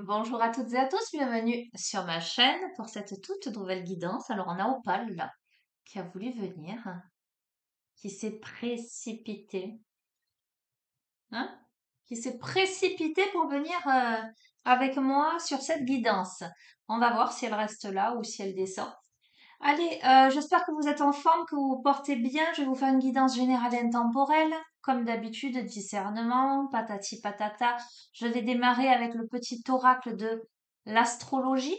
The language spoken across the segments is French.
Bonjour à toutes et à tous, bienvenue sur ma chaîne pour cette toute nouvelle guidance. Alors on a Opal là qui a voulu venir, qui s'est précipité, hein, qui s'est précipité pour venir avec moi sur cette guidance. On va voir si elle reste là ou si elle descend. Allez, j'espère que vous êtes en forme, que vous vous portez bien. Je vais vous faire une guidance générale et intemporelle. Comme d'habitude, discernement, patati patata. Je vais démarrer avec le petit oracle de l'astrologie.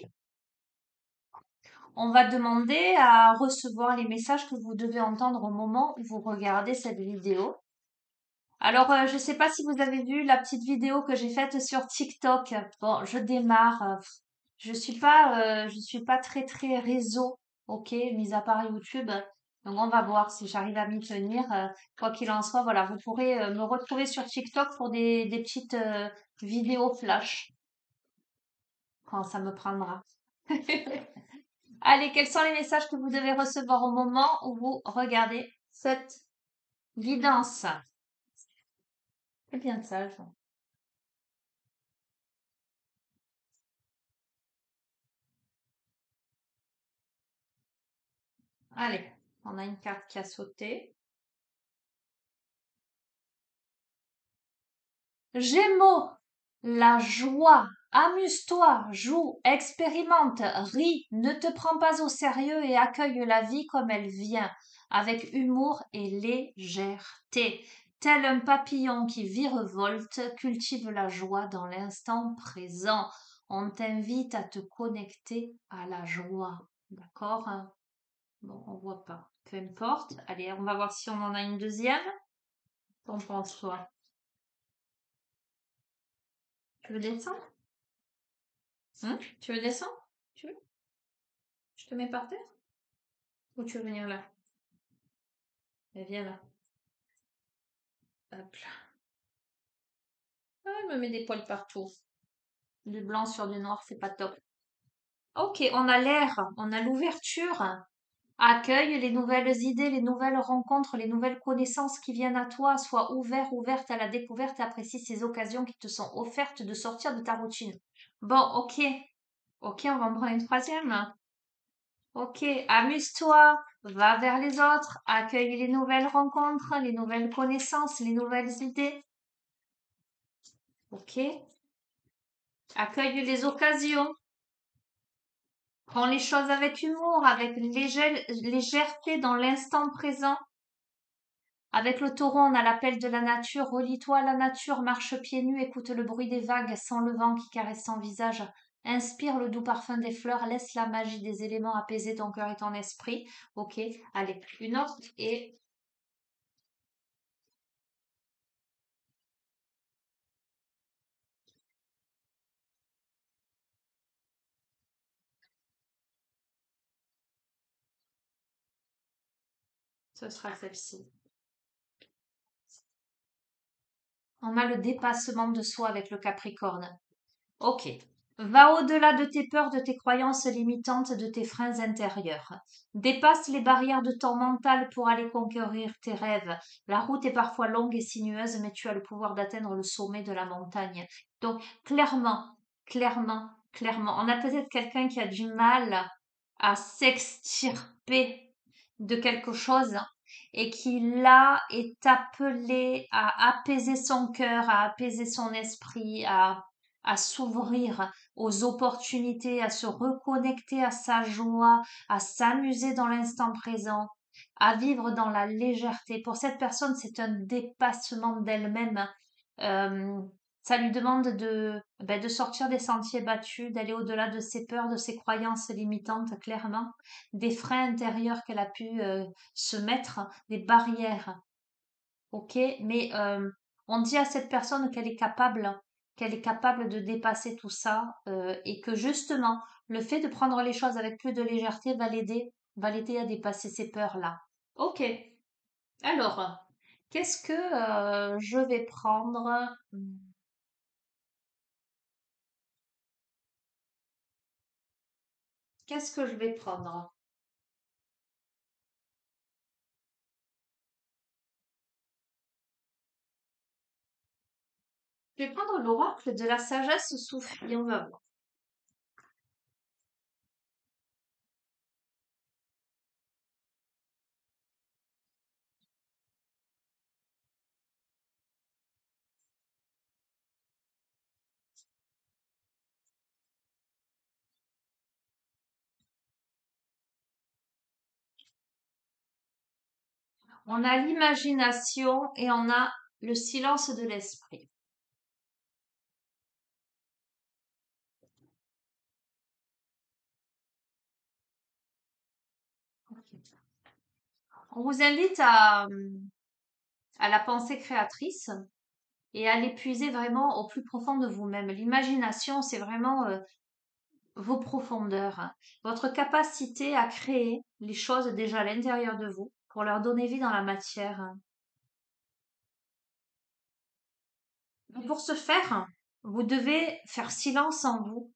On va demander à recevoir les messages que vous devez entendre au moment où vous regardez cette vidéo. Alors, je ne sais pas si vous avez vu la petite vidéo que j'ai faite sur TikTok. Bon, je démarre. Je suis pas très très réseau, ok, mis à part YouTube. Donc, on va voir si j'arrive à m'y tenir. Quoi qu'il en soit, voilà, vous pourrez me retrouver sur TikTok pour des petites vidéos flash quand ça me prendra. Allez, quels sont les messages que vous devez recevoir au moment où vous regardez cette guidance? C'est bien sage. Allez, on a une carte qui a sauté. Gémeaux, la joie. Amuse-toi, joue, expérimente, ris, ne te prends pas au sérieux et accueille la vie comme elle vient, avec humour et légèreté. Tel un papillon qui virevolte, cultive la joie dans l'instant présent. On t'invite à te connecter à la joie. D'accord? Bon, on voit pas. Peu importe. Allez, on va voir si on en a une deuxième. T'en penses quoi? Tu veux descendre? Tu veux descendre? Tu veux? Je te mets par terre? Ou tu veux venir là? Eh, viens là. Hop là. Ah, elle me met des poils partout. Du blanc sur du noir, c'est pas top. Ok, on a l'air, on a l'ouverture. Accueille les nouvelles idées, les nouvelles rencontres, les nouvelles connaissances qui viennent à toi. Sois ouvert, ouverte à la découverte. Apprécie ces occasions qui te sont offertes de sortir de ta routine. Bon, ok. Ok, on va en prendre une troisième. Ok, amuse-toi, va vers les autres, accueille les nouvelles rencontres, les nouvelles connaissances, les nouvelles idées. Ok, accueille les occasions, prends les choses avec humour, avec légèreté dans l'instant présent. Avec le taureau, on a l'appel de la nature. Relie-toi à la nature, marche pieds nus, écoute le bruit des vagues, sens le vent qui caresse ton visage. Inspire le doux parfum des fleurs, laisse la magie des éléments apaiser ton cœur et ton esprit. Ok, allez, une autre et ce sera celle-ci. On a le dépassement de soi avec le Capricorne. Ok. Va au-delà de tes peurs, de tes croyances limitantes, de tes freins intérieurs. Dépasse les barrières de ton mental pour aller conquérir tes rêves. La route est parfois longue et sinueuse, mais tu as le pouvoir d'atteindre le sommet de la montagne. Donc, clairement, clairement, on a peut-être quelqu'un qui a du mal à s'extirper de quelque chose et qui là est appelé à apaiser son cœur, à apaiser son esprit, à s'ouvrir aux opportunités, à se reconnecter à sa joie, à s'amuser dans l'instant présent, à vivre dans la légèreté. Pour cette personne, c'est un dépassement d'elle-même. Euh, Ça lui demande de sortir des sentiers battus, d'aller au-delà de ses peurs, de ses croyances limitantes, clairement, des freins intérieurs qu'elle a pu se mettre, des barrières. Ok, mais on dit à cette personne qu'elle est capable de dépasser tout ça et que justement, le fait de prendre les choses avec plus de légèreté va l'aider à dépasser ces peurs-là. Ok, alors, qu'est-ce que je vais prendre? Qu'est-ce que je vais prendre? Je vais prendre l'oracle de la sagesse soufie, on va voir. On a l'imagination et on a le silence de l'esprit. On vous invite à la pensée créatrice et à l'épuiser vraiment au plus profond de vous-même. L'imagination, c'est vraiment vos profondeurs, hein, votre capacité à créer les choses déjà à l'intérieur de vous pour leur donner vie dans la matière. Mais pour ce faire, vous devez faire silence en vous,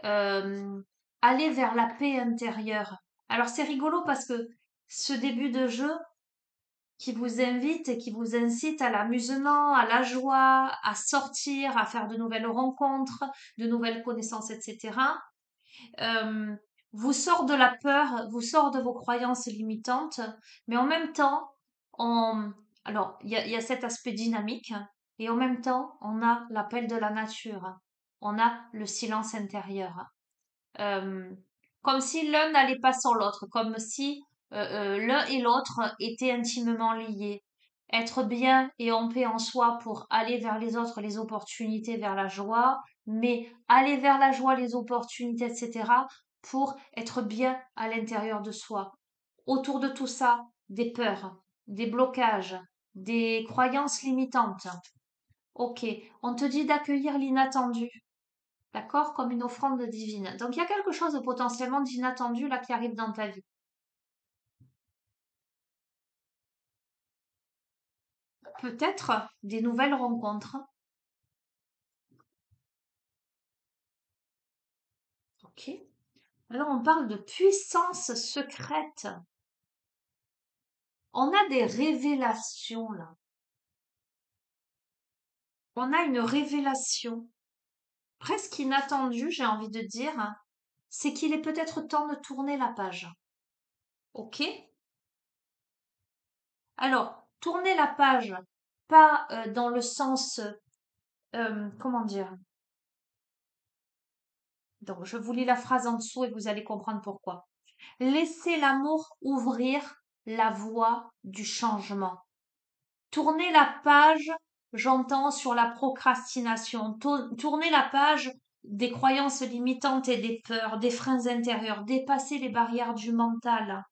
euh, aller vers la paix intérieure. Alors c'est rigolo parce que ce début de jeu qui vous invite et qui vous incite à l'amusement, à la joie, à sortir, à faire de nouvelles rencontres, de nouvelles connaissances, etc., euh, vous sort de la peur, vous sort de vos croyances limitantes, mais en même temps, on, alors il y a cet aspect dynamique, et en même temps, on a l'appel de la nature, on a le silence intérieur. Euh, Comme si l'un n'allait pas sans l'autre, comme si l'un et l'autre étaient intimement liés. Être bien et en paix en soi pour aller vers les autres, les opportunités, vers la joie, mais aller vers la joie, les opportunités, etc., pour être bien à l'intérieur de soi. Autour de tout ça, des peurs, des blocages, des croyances limitantes. Ok, on te dit d'accueillir l'inattendu. D'accord? Comme une offrande divine. Donc il y a quelque chose de potentiellement d'inattendu là qui arrive dans ta vie. Peut-être des nouvelles rencontres. Ok. Alors on parle de puissance secrète. On a des révélations là. On a une révélation presque inattendue, j'ai envie de dire. C'est qu'il est peut-être temps de tourner la page. Ok? Alors, tourner la page, pas dans le sens, comment dire? Donc, je vous lis la phrase en dessous et vous allez comprendre pourquoi. Laissez l'amour ouvrir la voie du changement. Tournez la page, j'entends, sur la procrastination. Tournez la page des croyances limitantes et des peurs, des freins intérieurs. Dépasser les barrières du mental.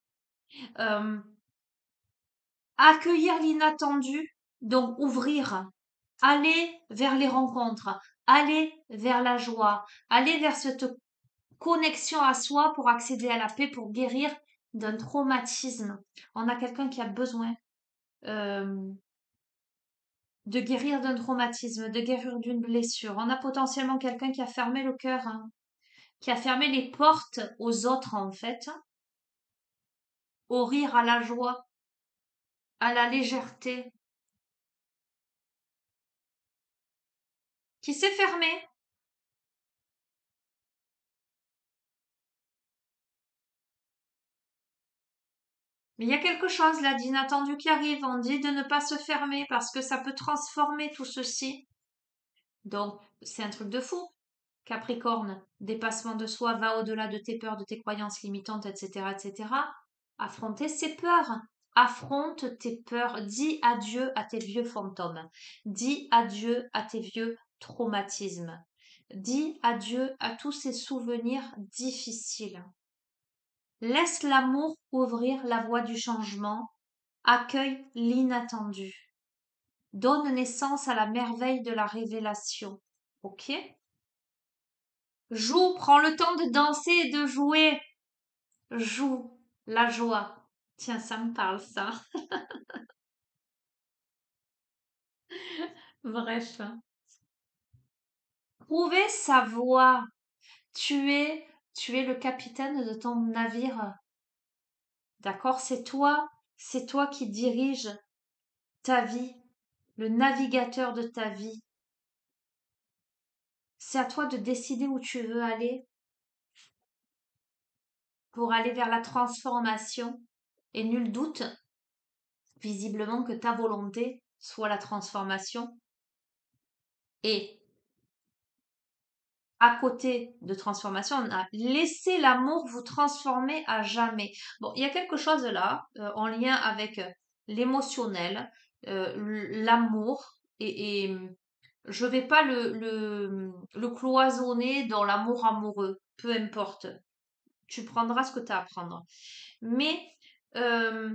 Euh, Accueillir l'inattendu, donc ouvrir. Aller vers les rencontres. Aller vers la joie. Aller vers cette connexion à soi pour accéder à la paix, pour guérir d'un traumatisme. On a quelqu'un qui a besoin euh, de guérir d'un traumatisme, de guérir d'une blessure. On a potentiellement quelqu'un qui a fermé le cœur, hein, qui a fermé les portes aux autres en fait, au rire, à la joie, à la légèreté, qui s'est fermé. Mais il y a quelque chose là d'inattendu qui arrive. On dit de ne pas se fermer parce que ça peut transformer tout ceci. Donc, c'est un truc de fou. Capricorne, dépassement de soi, va au-delà de tes peurs, de tes croyances limitantes, etc., etc. Affronter ses peurs. Affronte tes peurs. Dis adieu à tes vieux fantômes. Dis adieu à tes vieux traumatismes. Dis adieu à tous ces souvenirs difficiles. Laisse l'amour ouvrir la voie du changement. Accueille l'inattendu. Donne naissance à la merveille de la révélation. Ok? Joue, prends le temps de danser et de jouer. Joue, la joie. Tiens, ça me parle, ça. Bref. Trouver sa voie. Tu es, tu es le capitaine de ton navire. D'accord? C'est toi qui dirige ta vie, le navigateur de ta vie. c'est à toi de décider où tu veux aller pour aller vers la transformation. Et nul doute, visiblement, que ta volonté soit la transformation. Et à côté de transformation, on a laissé l'amour vous transformer à jamais. Bon, il y a quelque chose là en lien avec l'émotionnel, l'amour, et je vais pas le cloisonner dans l'amour amoureux, peu importe. Tu prendras ce que tu as à prendre. Mais euh,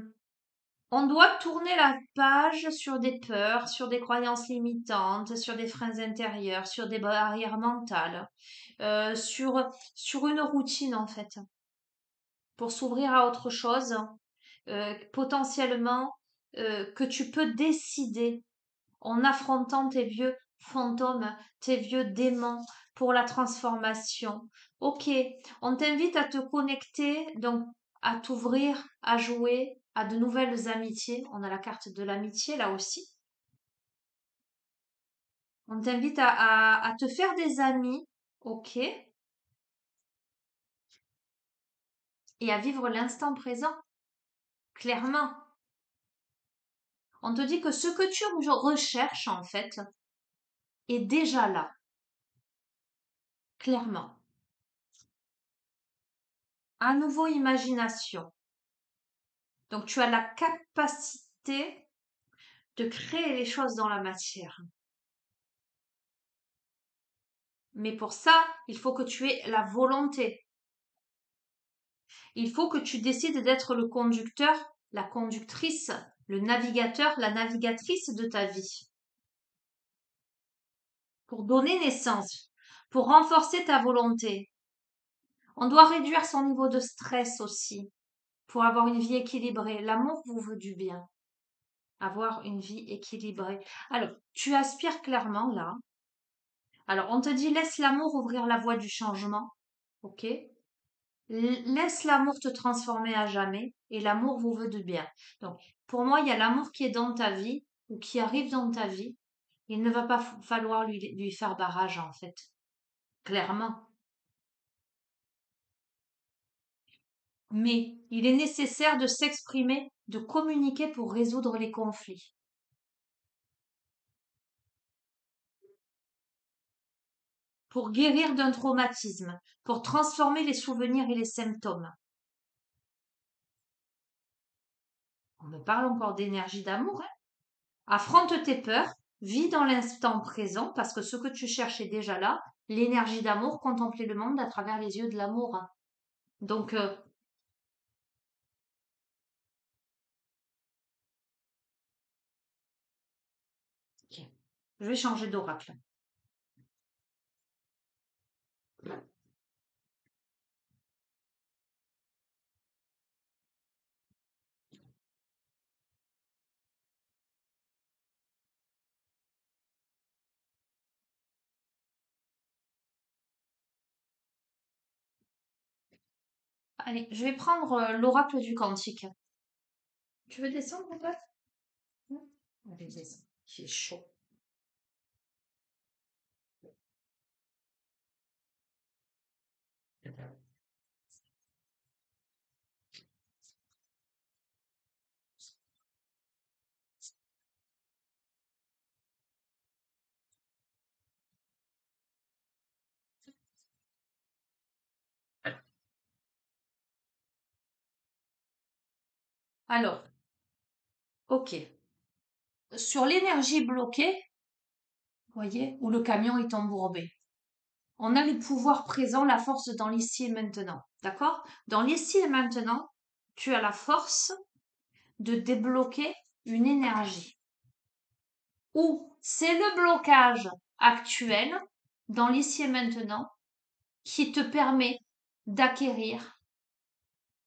on doit tourner la page sur des peurs, sur des croyances limitantes, sur des freins intérieurs, sur des barrières mentales, sur une routine en fait, pour s'ouvrir à autre chose, potentiellement que tu peux décider en affrontant tes vieux fantômes, tes vieux démons pour la transformation. Ok, on t'invite à te connecter, donc à t'ouvrir, à jouer à de nouvelles amitiés. On a la carte de l'amitié là aussi. On t'invite à te faire des amis, ok, et à vivre l'instant présent, clairement. On te dit que ce que tu recherches, en fait, est déjà là, clairement. À nouveau, imagination. Donc, tu as la capacité de créer les choses dans la matière. Mais pour ça, il faut que tu aies la volonté. Il faut que tu décides d'être le conducteur, la conductrice, le navigateur, la navigatrice de ta vie. Pour donner naissance, pour renforcer ta volonté. On doit réduire son niveau de stress aussi, pour avoir une vie équilibrée. L'amour vous veut du bien. Avoir une vie équilibrée. Alors, tu aspires clairement là. Alors, on te dit laisse l'amour ouvrir la voie du changement. Ok? Laisse l'amour te transformer à jamais et l'amour vous veut du bien. Donc, pour moi, il y a l'amour qui est dans ta vie ou qui arrive dans ta vie. Il ne va pas falloir lui faire barrage en fait. Clairement. Mais il est nécessaire de s'exprimer, de communiquer pour résoudre les conflits. Pour guérir d'un traumatisme, pour transformer les souvenirs et les symptômes. On me parle encore d'énergie d'amour, hein. Affronte tes peurs, vis dans l'instant présent parce que ce que tu cherches est déjà là. L'énergie d'amour, contempler le monde à travers les yeux de l'amour. Donc, ok. Je vais changer d'oracle. Allez, je vais prendre l'oracle du quantique. Tu veux descendre un peu? Allez, descends. Il fait chaud. Alors, ok. Sur l'énergie bloquée, vous voyez, où le camion est embourbé, on a le pouvoir présent, la force dans l'ici et maintenant. D'accord? Dans l'ici et maintenant, tu as la force de débloquer une énergie. Ou c'est le blocage actuel dans l'ici et maintenant qui te permet d'acquérir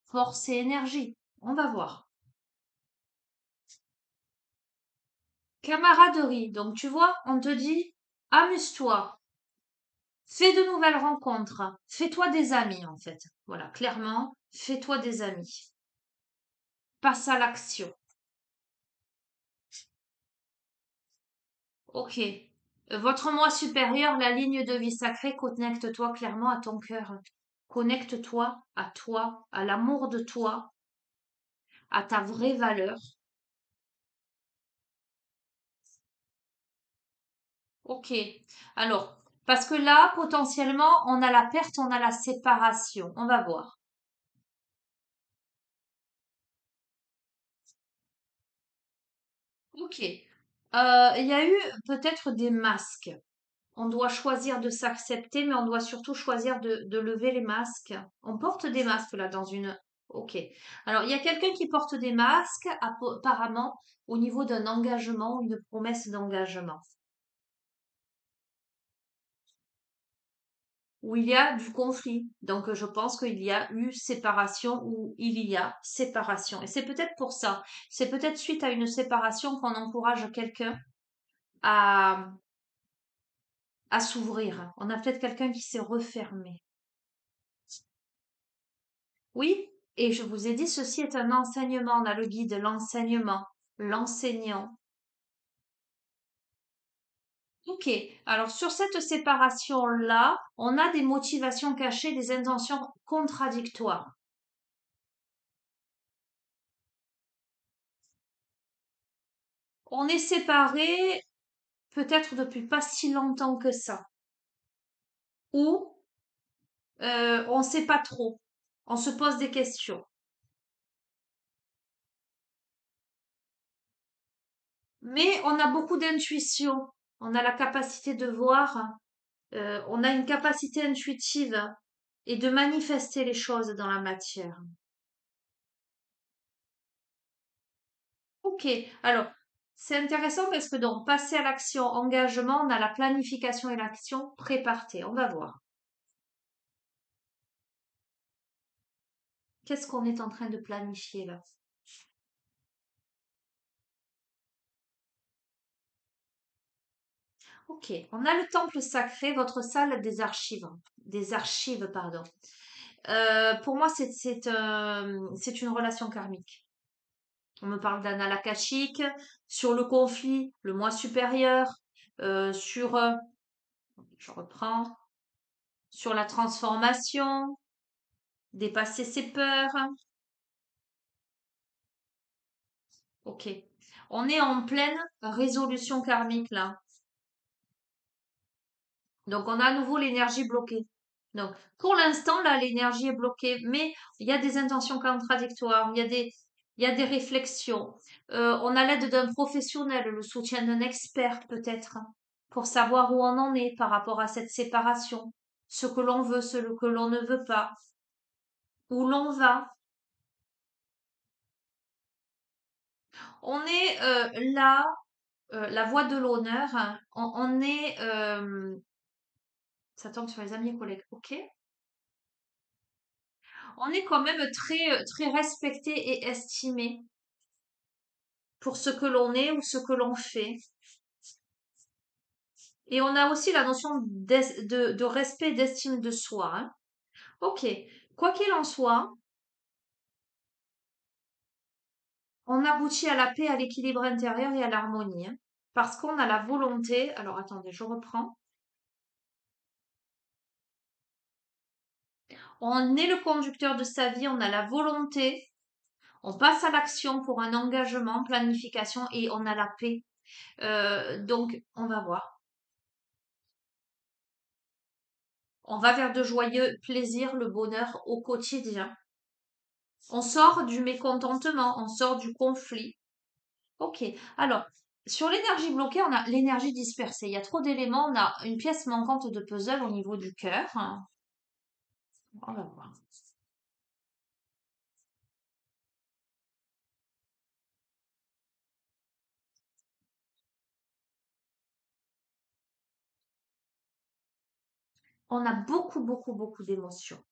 force et énergie. On va voir. Camaraderie. Donc tu vois, on te dit amuse-toi, fais de nouvelles rencontres, fais-toi des amis en fait. Voilà, clairement, fais-toi des amis. Passe à l'action. Ok. Votre moi supérieur, la ligne de vie sacrée, connecte-toi clairement à ton cœur. Connecte-toi, à l'amour de toi, à ta vraie valeur. Ok. Alors, parce que là, potentiellement, on a la perte, on a la séparation. On va voir. Ok. Il y a eu peut-être des masques. On doit choisir de s'accepter, mais on doit surtout choisir de lever les masques. On porte des masques là dans une. Ok. Alors, il y a quelqu'un qui porte des masques, apparemment, au niveau d'un engagement, une promesse d'engagement, où il y a du conflit. Donc, je pense qu'il y a eu séparation ou il y a séparation. Et c'est peut-être pour ça. C'est peut-être suite à une séparation qu'on encourage quelqu'un à, à s'ouvrir. On a peut-être quelqu'un qui s'est refermé. Oui, et je vous ai dit, ceci est un enseignement. On a le guide, l'enseignement, l'enseignant. Ok, alors sur cette séparation-là, on a des motivations cachées, des intentions contradictoires. On est séparés peut-être depuis pas si longtemps que ça, ou on ne sait pas trop, on se pose des questions. Mais on a beaucoup d'intuition, on a la capacité de voir, on a une capacité intuitive et de manifester les choses dans la matière. Ok, alors c'est intéressant parce que dans passer à l'action, engagement, on a la planification et l'action préparée. On va voir. Qu'est-ce qu'on est en train de planifier là? Ok, on a le temple sacré, votre salle des archives, pardon. Pour moi, c'est une relation karmique. On me parle d'Anna Lakashik, sur le conflit, le moi supérieur, sur, je reprends, sur la transformation, dépasser ses peurs. Ok. On est en pleine résolution karmique là. Donc on a à nouveau l'énergie bloquée. Donc pour l'instant là, l'énergie est bloquée, mais il y a des intentions contradictoires, il y a des réflexions. On a l'aide d'un professionnel, le soutien d'un expert peut-être, pour savoir où on en est par rapport à cette séparation, ce que l'on veut, ce que l'on ne veut pas, où l'on va. On est là, la voie de l'honneur. Hein. On est, ça tombe sur les amis et collègues. Ok. On est quand même très respecté et estimé pour ce que l'on est ou ce que l'on fait. Et on a aussi la notion de respect et d'estime de soi. Hein. Ok. Quoi qu'il en soit, on aboutit à la paix, à l'équilibre intérieur et à l'harmonie. Hein. Parce qu'on a la volonté. Alors attendez, je reprends. On est le conducteur de sa vie, on a la volonté, on passe à l'action pour un engagement, planification et on a la paix. Donc, on va voir. On va vers de joyeux plaisirs, le bonheur au quotidien. On sort du mécontentement, on sort du conflit. Ok. Alors, sur l'énergie bloquée, on a l'énergie dispersée. Il y a trop d'éléments. On a une pièce manquante de puzzle au niveau du cœur. On va voir. On a beaucoup d'émotions.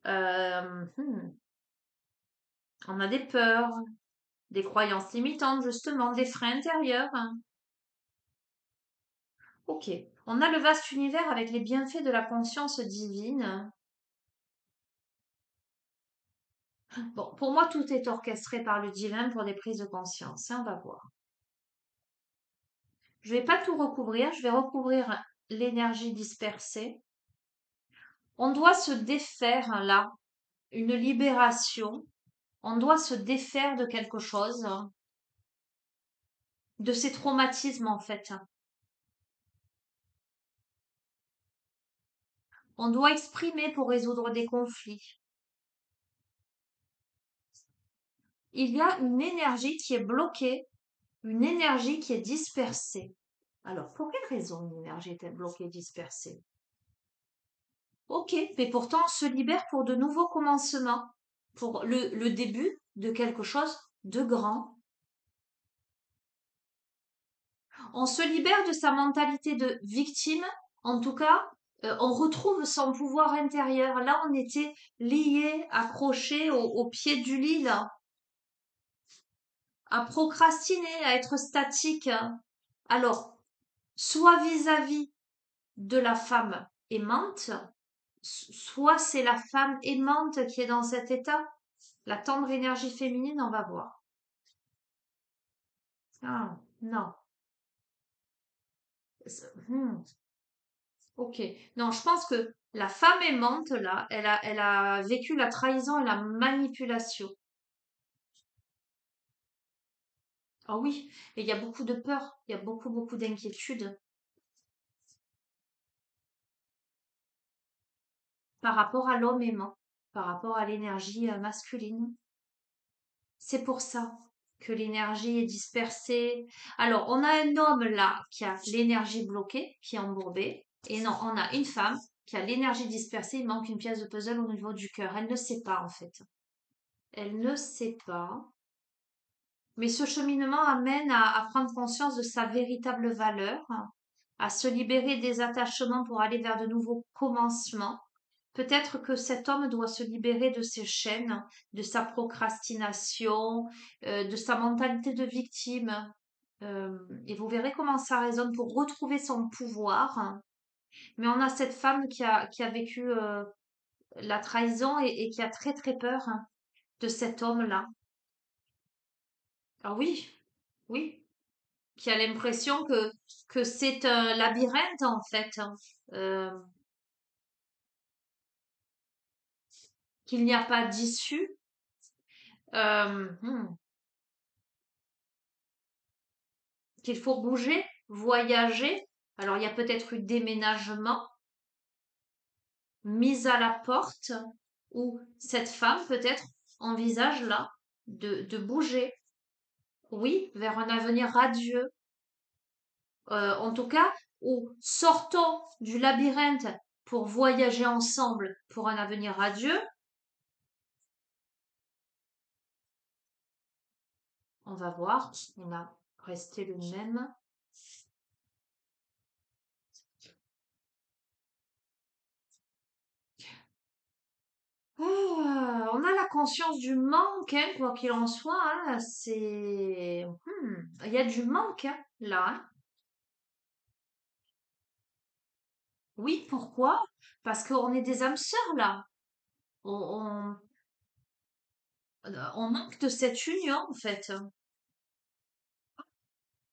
Hmm. On a des peurs, des croyances limitantes, justement, des freins intérieurs. Ok. On a le vaste univers avec les bienfaits de la conscience divine. Bon, pour moi, tout est orchestré par le divin pour des prises de conscience. Hein, on va voir. Je vais pas tout recouvrir, je vais recouvrir l'énergie dispersée. On doit se défaire là, une libération. On doit se défaire de quelque chose, de ces traumatismes en fait. On doit exprimer pour résoudre des conflits. Il y a une énergie qui est bloquée, une énergie qui est dispersée. Alors, pour quelle raison une énergie est-elle bloquée, dispersée? Ok, mais pourtant on se libère pour de nouveaux commencements, pour le début de quelque chose de grand. On se libère de sa mentalité de victime, en tout cas, on retrouve son pouvoir intérieur. Là, on était lié, accroché au pied du lit, là, à procrastiner, à être statique. Alors, soit vis-à-vis de la femme aimante, soit c'est la femme aimante qui est dans cet état. La tendre énergie féminine, on va voir. Ah, non. Hmm. Ok. Non, je pense que la femme aimante, là, elle a vécu la trahison et la manipulation. Ah oui, et il y a beaucoup de peur, il y a beaucoup, beaucoup d'inquiétude par rapport à l'homme aimant, par rapport à l'énergie masculine. C'est pour ça que l'énergie est dispersée. Alors, on a un homme là qui a l'énergie bloquée, qui est embourbée. Et non, on a une femme qui a l'énergie dispersée. Il manque une pièce de puzzle au niveau du cœur. Elle ne sait pas, en fait. Elle ne sait pas. Mais ce cheminement amène à prendre conscience de sa véritable valeur, à se libérer des attachements pour aller vers de nouveaux commencements. Peut-être que cet homme doit se libérer de ses chaînes, de sa procrastination, de sa mentalité de victime. Et vous verrez comment ça résonne pour retrouver son pouvoir. Mais on a cette femme qui a vécu la trahison et qui a très très peur de cet homme-là. Ah oui, oui, qui a l'impression que c'est un labyrinthe en fait, euh, qu'il n'y a pas d'issue. Hmm, qu'il faut bouger, voyager. Alors il y a peut-être eu déménagement, mise à la porte, où cette femme peut-être envisage là de bouger, oui, vers un avenir radieux. En tout cas, ou sortons du labyrinthe pour voyager ensemble pour un avenir radieux. On va voir, on a resté le même. On a la conscience du manque, hein, quoi qu'il en soit. Hein, il y a du manque hein, là. Hein. Oui, pourquoi? Parce qu'on est des âmes sœurs là. On, on manque de cette union en fait.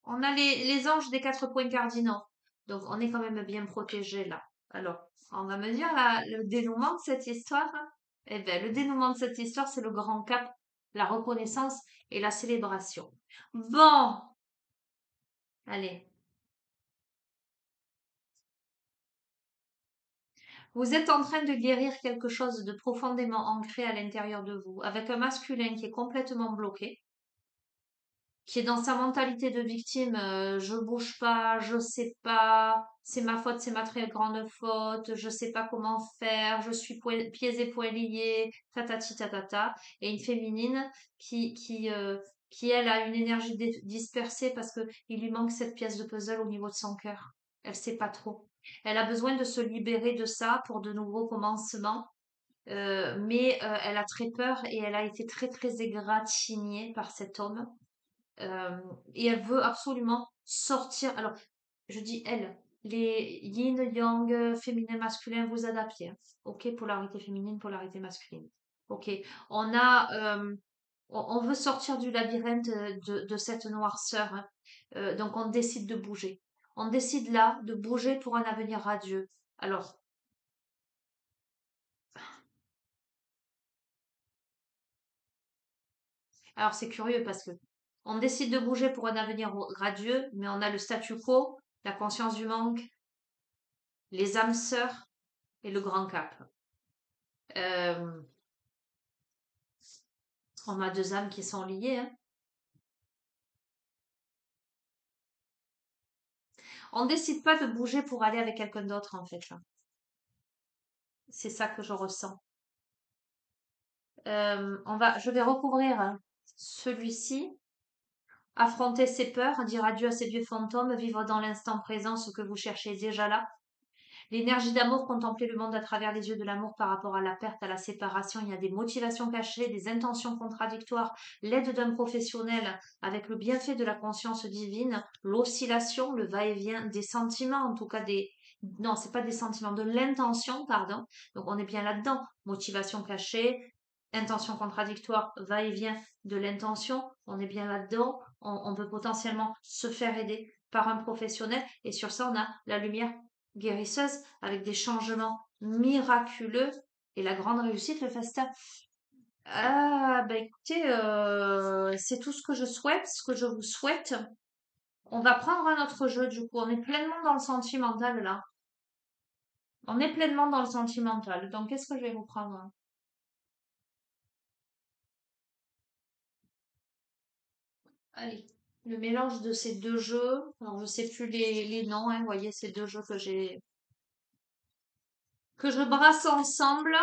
On a les anges des quatre points cardinaux. Donc on est quand même bien protégés là. Alors, on va me dire là, le dénouement de cette histoire. Hein. Eh bien, le dénouement de cette histoire, c'est le grand cap, la reconnaissance et la célébration. Bon, allez. Vous êtes en train de guérir quelque chose de profondément ancré à l'intérieur de vous, avec un masculin qui est complètement bloqué, qui est dans sa mentalité de victime, je bouge pas, je sais pas, c'est ma faute, c'est ma très grande faute, je sais pas comment faire, je suis pieds et poings liés, tatati tatata, et une féminine qui elle a une énergie dispersée parce que il lui manque cette pièce de puzzle au niveau de son cœur. Elle sait pas trop. Elle a besoin de se libérer de ça pour de nouveaux commencements. Mais elle a très peur et elle a été très très égratignée par cet homme. Euh, et elle veut absolument sortir. Alors, je dis elle, les yin, yang, féminin, masculin, vous adaptez. Hein. Ok, polarité féminine, polarité masculine. Ok, on a, on veut sortir du labyrinthe de cette noirceur. Hein. Donc on décide de bouger. On décide là de bouger pour un avenir radieux. Alors, alors c'est curieux parce que on décide de bouger pour un avenir radieux, mais on a le statu quo, la conscience du manque, les âmes sœurs et le grand cap. Euh, on a deux âmes qui sont liées, hein. On décide pas de bouger pour aller avec quelqu'un d'autre en fait là. C'est ça que je ressens. Je vais recouvrir hein, celui-ci. Affronter ses peurs, dire adieu à ces vieux fantômes, vivre dans l'instant présent ce que vous cherchez déjà là. L'énergie d'amour, contempler le monde à travers les yeux de l'amour par rapport à la perte, à la séparation. Il y a des motivations cachées, des intentions contradictoires, l'aide d'un professionnel avec le bienfait de la conscience divine, l'oscillation, le va-et-vient des sentiments, en tout cas des... Non, c'est pas des sentiments, de l'intention, pardon. Donc on est bien là-dedans. Motivation cachée, intention contradictoire, va-et-vient de l'intention. On est bien là-dedans. On peut potentiellement se faire aider par un professionnel. Et sur ça, on a la lumière guérisseuse avec des changements miraculeux et la grande réussite, le festin. Ah, bah écoutez, c'est tout ce que je souhaite, ce que je vous souhaite. On va prendre un autre jeu du coup. On est pleinement dans le sentimental là. On est pleinement dans le sentimental. Donc, qu'est-ce que je vais vous prendre? Allez, le mélange de ces deux jeux. Alors, je sais plus les noms, hein. Vous voyez, ces deux jeux que je brasse ensemble.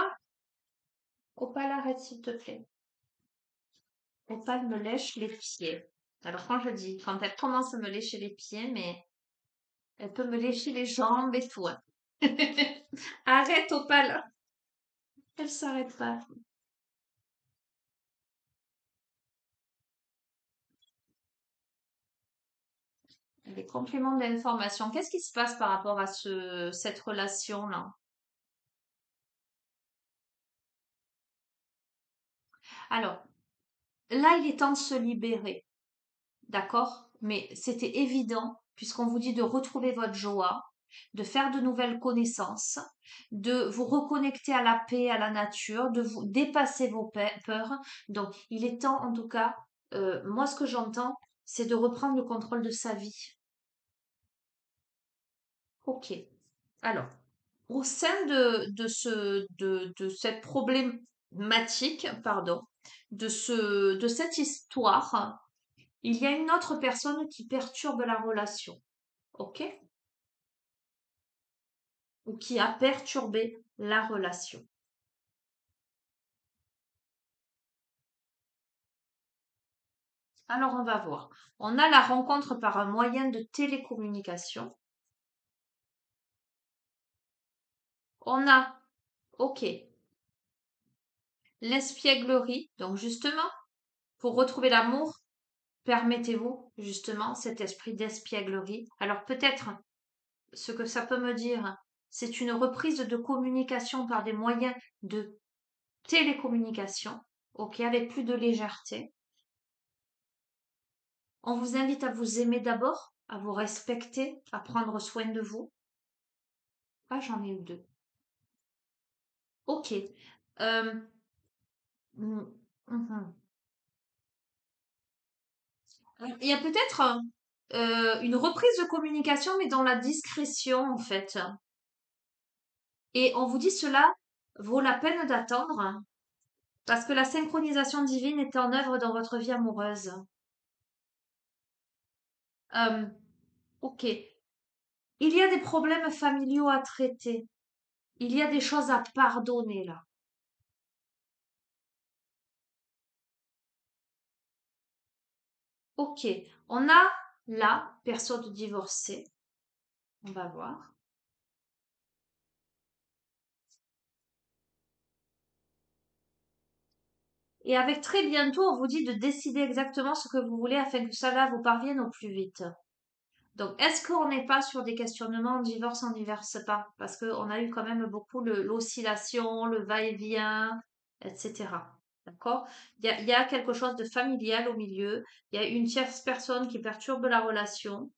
Opal, arrête s'il te plaît. Opal me lèche les pieds. Alors quand je dis, quand elle commence à me lécher les pieds, mais elle peut me lécher les jambes et tout, hein. Arrête Opal, elle s'arrête pas. Les compléments d'information. Qu'est-ce qui se passe par rapport à cette relation-là? Alors, là, il est temps de se libérer. D'accord? Mais c'était évident, puisqu'on vous dit de retrouver votre joie, de faire de nouvelles connaissances, de vous reconnecter à la paix, à la nature, de vous dépasser vos peurs. Donc, il est temps, en tout cas, moi, ce que j'entends, c'est de reprendre le contrôle de sa vie. Ok. Alors, au sein de cette problématique, pardon, de cette histoire, il y a une autre personne qui perturbe la relation. OK? Ou qui a perturbé la relation. Alors, on va voir. On a la rencontre par un moyen de télécommunication. On a, OK, l'espièglerie. Donc, justement, pour retrouver l'amour, permettez-vous, justement, cet esprit d'espièglerie. Alors, peut-être, ce que ça peut me dire, c'est une reprise de communication par des moyens de télécommunication. OK, avec plus de légèreté. On vous invite à vous aimer d'abord, à vous respecter, à prendre soin de vous. Ah, j'en ai eu deux. Ok. Euh, mm, mhm. Il y a peut-être une reprise de communication, mais dans la discrétion, en fait. Et on vous dit cela vaut la peine d'attendre, parce que la synchronisation divine est en œuvre dans votre vie amoureuse. Euh, ok. Il y a des problèmes familiaux à traiter. Il y a des choses à pardonner là. Ok, on a là personne divorcée. On va voir. Et avec très bientôt, on vous dit de décider exactement ce que vous voulez afin que cela vous parvienne au plus vite. Donc, est-ce qu'on n'est pas sur des questionnements divorce, on divorce pas? Parce qu'on a eu quand même beaucoup l'oscillation, le va-et-vient, etc. D'accord? Il y a quelque chose de familial au milieu. Il y a une tierce personne qui perturbe la relation.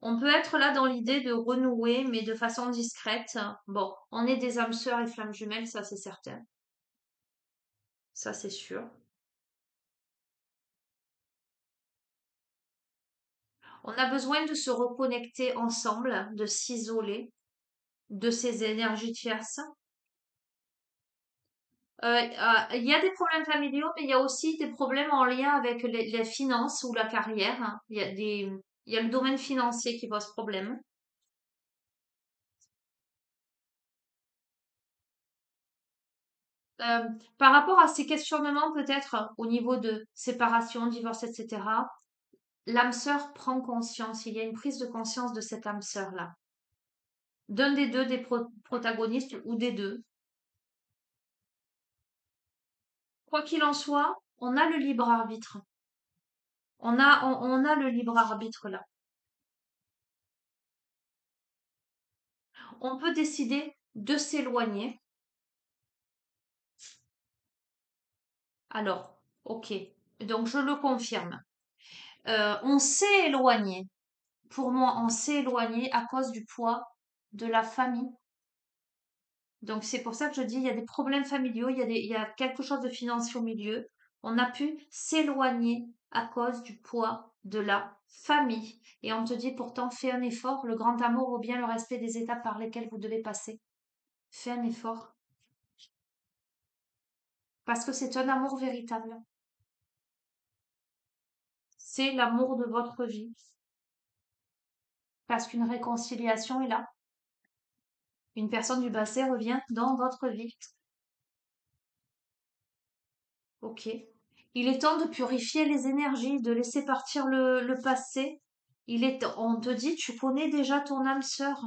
On peut être là dans l'idée de renouer, mais de façon discrète. Bon, on est des âmes sœurs et flammes jumelles, ça c'est certain. Ça c'est sûr. On a besoin de se reconnecter ensemble, de s'isoler de ces énergies tierces. Il y a des problèmes familiaux, mais il y a aussi des problèmes en lien avec les finances ou la carrière, hein. Il y a le domaine financier qui pose problème. Euh, Par rapport à ces questionnements, peut-être au niveau de séparation, divorce, etc., l'âme sœur prend conscience. Il y a une prise de conscience de cette âme sœur-là. D'un des deux, des protagonistes ou des deux. Quoi qu'il en soit, on a le libre arbitre. On a le libre arbitre là. On peut décider de s'éloigner. Alors, ok. Donc, je le confirme. On s'est éloigné. Pour moi, on s'est éloigné à cause du poids de la famille. Donc, c'est pour ça que je dis, il y a des problèmes familiaux, il y a quelque chose de financier au milieu. On a pu s'éloigner à cause du poids de la famille. Et on te dit pourtant, fais un effort. Le grand amour vaut bien le respect des étapes par lesquelles vous devez passer. Fais un effort. Parce que c'est un amour véritable. C'est l'amour de votre vie. Parce qu'une réconciliation est là. Une personne du passé revient dans votre vie. Ok. Il est temps de purifier les énergies, de laisser partir le passé. On te dit, tu connais déjà ton âme sœur.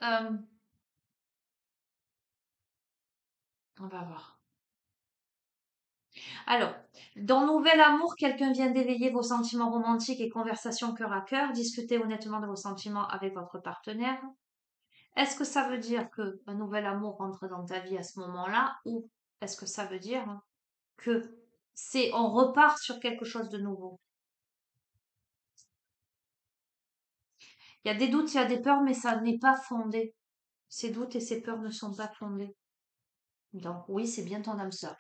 Euh, on va voir. Alors, dans Nouvel Amour, quelqu'un vient d'éveiller vos sentiments romantiques et conversations cœur à cœur. Discutez honnêtement de vos sentiments avec votre partenaire. Est-ce que ça veut dire que un nouvel amour rentre dans ta vie à ce moment-là ou est-ce que ça veut dire que on repart sur quelque chose de nouveau? Il y a des doutes, il y a des peurs, mais ça n'est pas fondé. Ces doutes et ces peurs ne sont pas fondés. Donc oui, c'est bien ton âme sœur.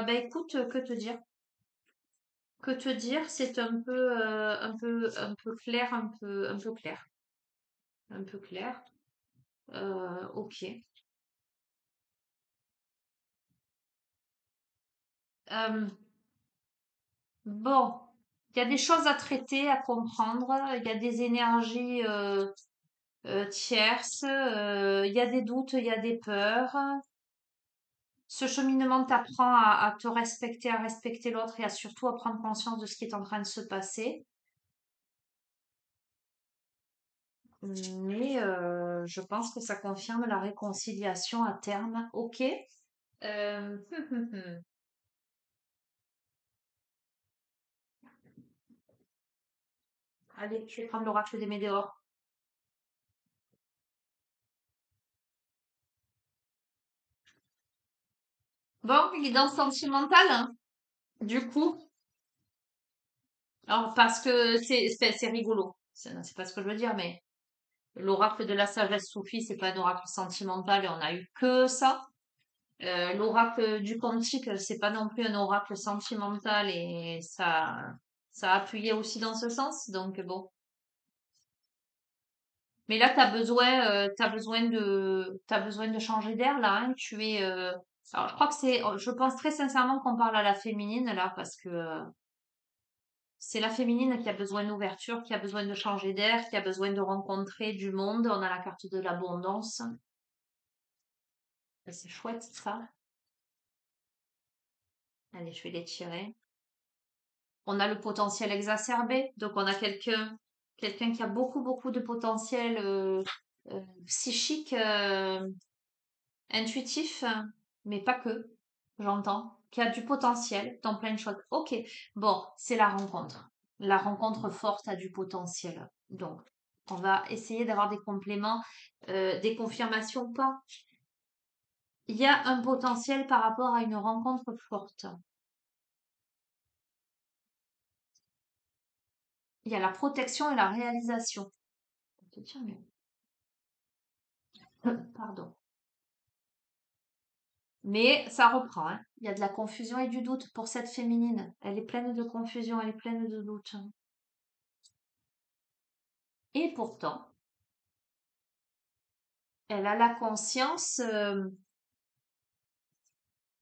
Écoute, que te dire? Que te dire? C'est un peu clair, un peu clair, un peu clair. Ok. Euh, bon, il y a des choses à traiter, à comprendre. Il y a des énergies tierces. Il y a des doutes, il y a des peurs. Ce cheminement t'apprend à te respecter, à respecter l'autre et à surtout à prendre conscience de ce qui est en train de se passer. Mais je pense que ça confirme la réconciliation à terme. Ok. Euh, Allez, je vais prendre l'oracle des météores. Bon, guidance sentimentale, hein, du coup. Alors, parce que c'est rigolo. C'est pas ce que je veux dire, mais l'oracle de la sagesse soufie, c'est pas un oracle sentimental et on a eu que ça. L'oracle du Cantique, c'est pas non plus un oracle sentimental et ça a appuyé aussi dans ce sens. Donc bon. Mais là, t'as besoin de changer d'air là. Hein. Alors je crois que je pense très sincèrement qu'on parle à la féminine là parce que c'est la féminine qui a besoin d'ouverture, qui a besoin de changer d'air, qui a besoin de rencontrer du monde. On a la carte de l'abondance. C'est chouette ça. Allez, je vais les tirer. On a le potentiel exacerbé, donc on a quelqu'un qui a beaucoup de potentiel psychique, intuitif, mais pas que, j'entends, qui a du potentiel dans plein de choses. Ok, bon, c'est la rencontre. La rencontre forte a du potentiel. Donc, on va essayer d'avoir des compléments, des confirmations pas. il y a un potentiel par rapport à une rencontre forte. Il y a la protection et la réalisation. Je vais te dire pardon. Mais ça reprend, hein. Il y a de la confusion et du doute pour cette féminine. Elle est pleine de confusion, elle est pleine de doute. Et pourtant, elle a la conscience,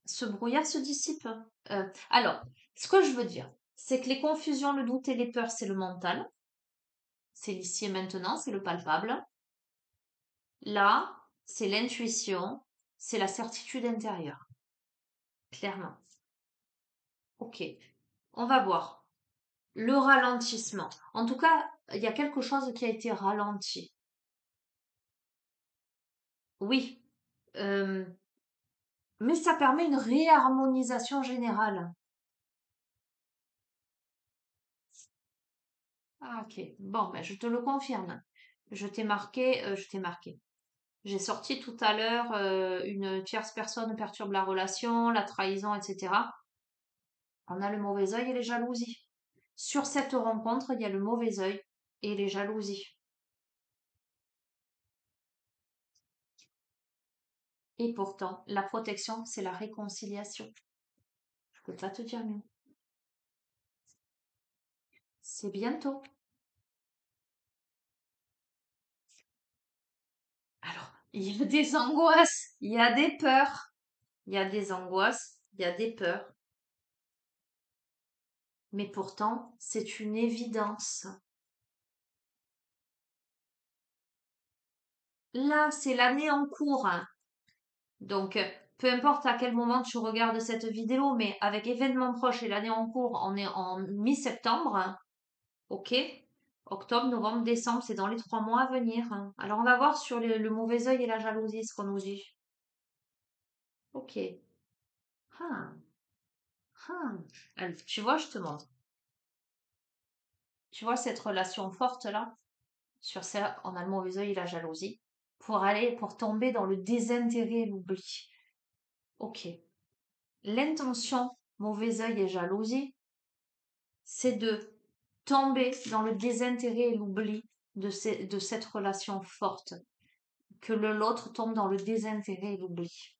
ce brouillard se dissipe. Alors, ce que je veux dire, c'est que les confusions, le doute et les peurs, c'est le mental. C'est l'ici et maintenant, c'est le palpable. Là, c'est l'intuition, c'est la certitude intérieure, clairement. Ok, on va voir. Le ralentissement. En tout cas, il y a quelque chose qui a été ralenti. Oui, euh, mais ça permet une réharmonisation générale. Ah, ok. Bon, ben, je te le confirme. Je t'ai marqué. J'ai sorti tout à l'heure une tierce personne perturbe la relation, la trahison, etc. On a le mauvais œil et les jalousies. Sur cette rencontre, il y a le mauvais œil et les jalousies. Et pourtant, la protection, c'est la réconciliation. Je peux pas te dire mieux. C'est bientôt. Alors, il y a des angoisses, il y a des peurs, il y a des angoisses, il y a des peurs. Mais pourtant, c'est une évidence. Là, c'est l'année en cours, hein. Donc, peu importe à quel moment tu regardes cette vidéo, mais avec événements proches et l'année en cours, on est en mi-septembre, hein. Ok? Octobre, novembre, décembre, c'est dans les 3 mois à venir, hein. Alors, on va voir sur le mauvais œil et la jalousie ce qu'on nous dit. Ok. Ah, ah. Alors, tu vois, je te montre. Tu vois cette relation forte là? Sur ça, on a le mauvais œil et la jalousie. Pour tomber dans le désintérêt et l'oubli. Ok. L'intention, mauvais œil et jalousie, c'est de tomber dans le désintérêt et l'oubli de cette relation forte. Que l'autre tombe dans le désintérêt et l'oubli.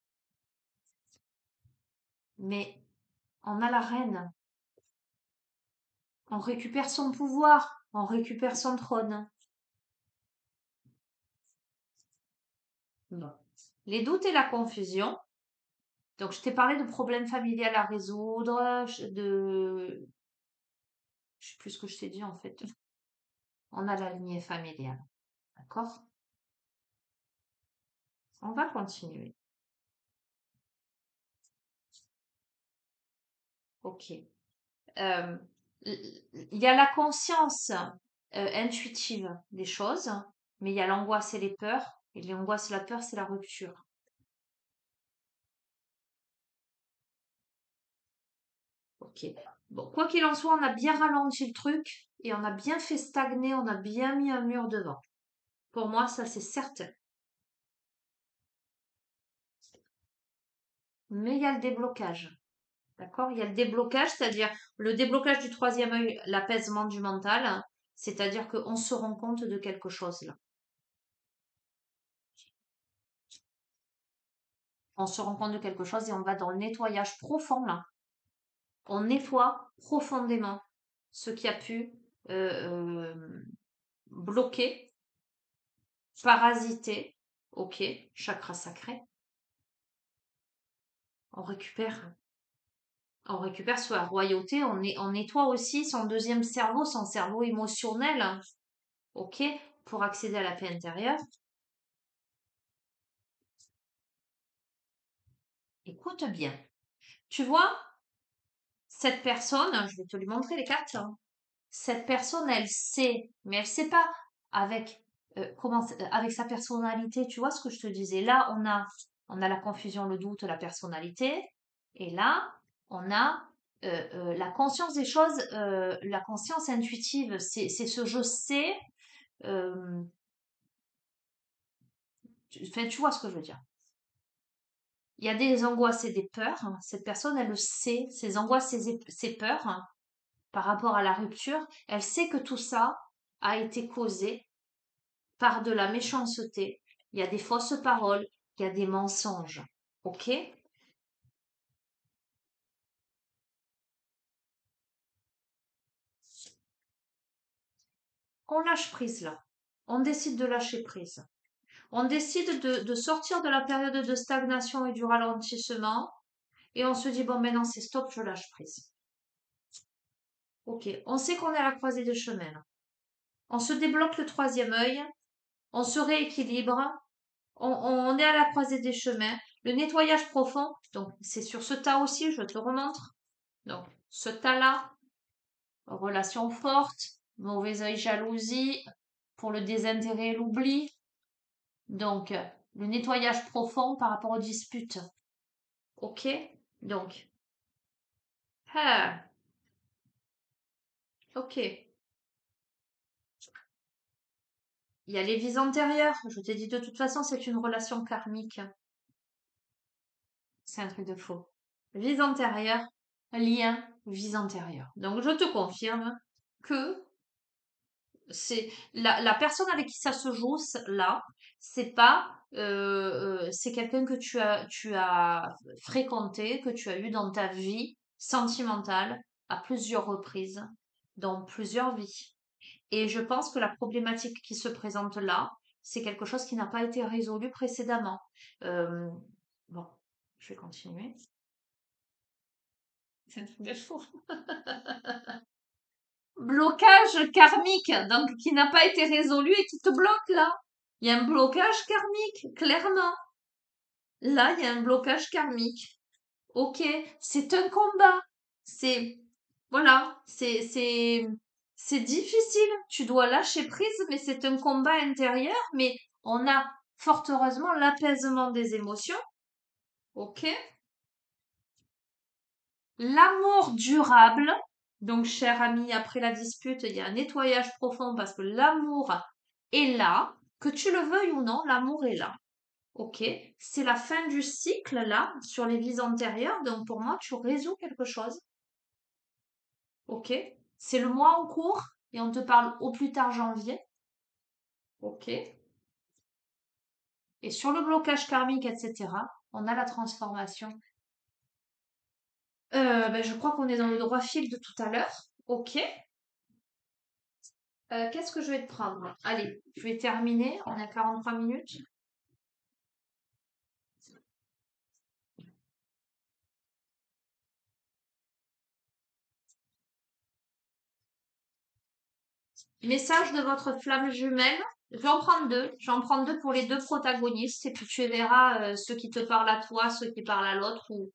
Mais on a la reine. On récupère son pouvoir. On récupère son trône. Non. Les doutes et la confusion. Donc, je t'ai parlé de problèmes familiales à résoudre, je sais plus ce que je t'ai dit en fait. On a la lignée familiale. D'accord? On va continuer. Ok. Euh, il y a la conscience intuitive des choses, mais il y a l'angoisse et les peurs. Et l'angoisse et la peur, c'est la rupture. Ok. Bon, quoi qu'il en soit, on a bien ralenti le truc et on a bien fait stagner, on a bien mis un mur devant. Pour moi, ça c'est certain. Mais il y a le déblocage. D'accord? Il y a le déblocage, c'est-à-dire le déblocage du troisième œil, l'apaisement du mental, c'est-à-dire qu'on se rend compte de quelque chose là. On se rend compte de quelque chose et on va dans le nettoyage profond là. On nettoie profondément ce qui a pu bloquer, parasiter. Ok, chakra sacré. On récupère. On récupère sur la royauté, on nettoie aussi son deuxième cerveau, son cerveau émotionnel. Ok, pour accéder à la paix intérieure. Écoute bien. Tu vois, cette personne, je vais te lui montrer les cartes, hein. Cette personne, elle sait, mais elle sait pas avec avec sa personnalité. Tu vois ce que je te disais? Là, on a la confusion, le doute, la personnalité, et là, on a la conscience des choses, la conscience intuitive. C'est ce je sais. euh, enfin, tu vois ce que je veux dire? il y a des angoisses et des peurs. Cette personne, elle le sait, ses angoisses et ses peurs par rapport à la rupture. Elle sait que tout ça a été causé par de la méchanceté. Il y a des fausses paroles, il y a des mensonges. Ok? On lâche prise là. On décide de lâcher prise. On décide de sortir de la période de stagnation et du ralentissement. Et on se dit, bon, maintenant c'est stop, je lâche prise. Ok, on sait qu'on est à la croisée des chemins. Là. On se débloque le troisième œil, on se rééquilibre, on est à la croisée des chemins. Le nettoyage profond, donc c'est sur ce tas aussi, je te remontre. Donc, ce tas-là, relation forte, mauvais œil, jalousie, pour le désintérêt et l'oubli. Donc, le nettoyage profond par rapport aux disputes. Ok? Donc, ah, ok. Il y a les vies antérieures. Je t'ai dit de toute façon, c'est une relation karmique. C'est un truc de faux. Vies antérieures, lien, vies antérieures. Donc, je te confirme que c'est la personne avec qui ça se joue là, c'est pas c'est quelqu'un que tu as fréquenté, que tu as eu dans ta vie sentimentale à plusieurs reprises, dans plusieurs vies. Et je pense que la problématique qui se présente là, c'est quelque chose qui n'a pas été résolu précédemment. Euh, bon, je vais continuer. C'est un truc de fou. Blocage karmique, donc qui n'a pas été résolu et qui te bloque là. Il y a un blocage karmique, clairement. Là, il y a un blocage karmique. Ok, c'est un combat. C'est, voilà, c'est difficile. Tu dois lâcher prise, mais c'est un combat intérieur. Mais on a fort heureusement l'apaisement des émotions. Ok. L'amour durable. Donc, cher ami, après la dispute, il y a un nettoyage profond parce que l'amour est là. Que tu le veuilles ou non, l'amour est là. Ok. C'est la fin du cycle, là, sur les vies antérieures. Donc, pour moi, tu résous quelque chose. Ok. C'est le mois en cours et on te parle au plus tard janvier. Ok. Et sur le blocage karmique, etc., on a la transformation. Ben, je crois qu'on est dans le droit fil de tout à l'heure. Ok. Qu'est-ce que je vais te prendre? Allez, je vais terminer. On a 43 minutes. Message de votre flamme jumelle. Je vais en prendre deux. Je vais en prendre deux pour les deux protagonistes. Et puis tu verras ceux qui te parlent à toi, ceux qui parlent à l'autre, ou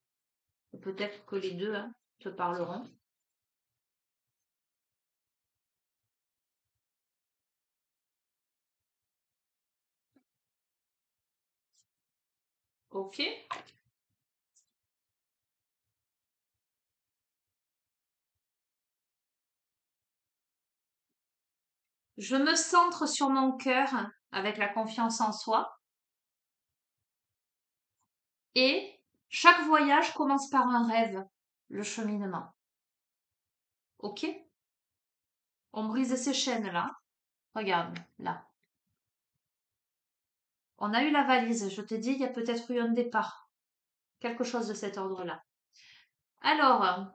peut-être que les deux hein, te parleront. Ok. Je me centre sur mon cœur avec la confiance en soi. Et chaque voyage commence par un rêve, le cheminement. Ok? On brise ces chaînes-là. Regarde, là. On a eu la valise. Je te dis, il y a peut-être eu un départ. Quelque chose de cet ordre-là. Alors,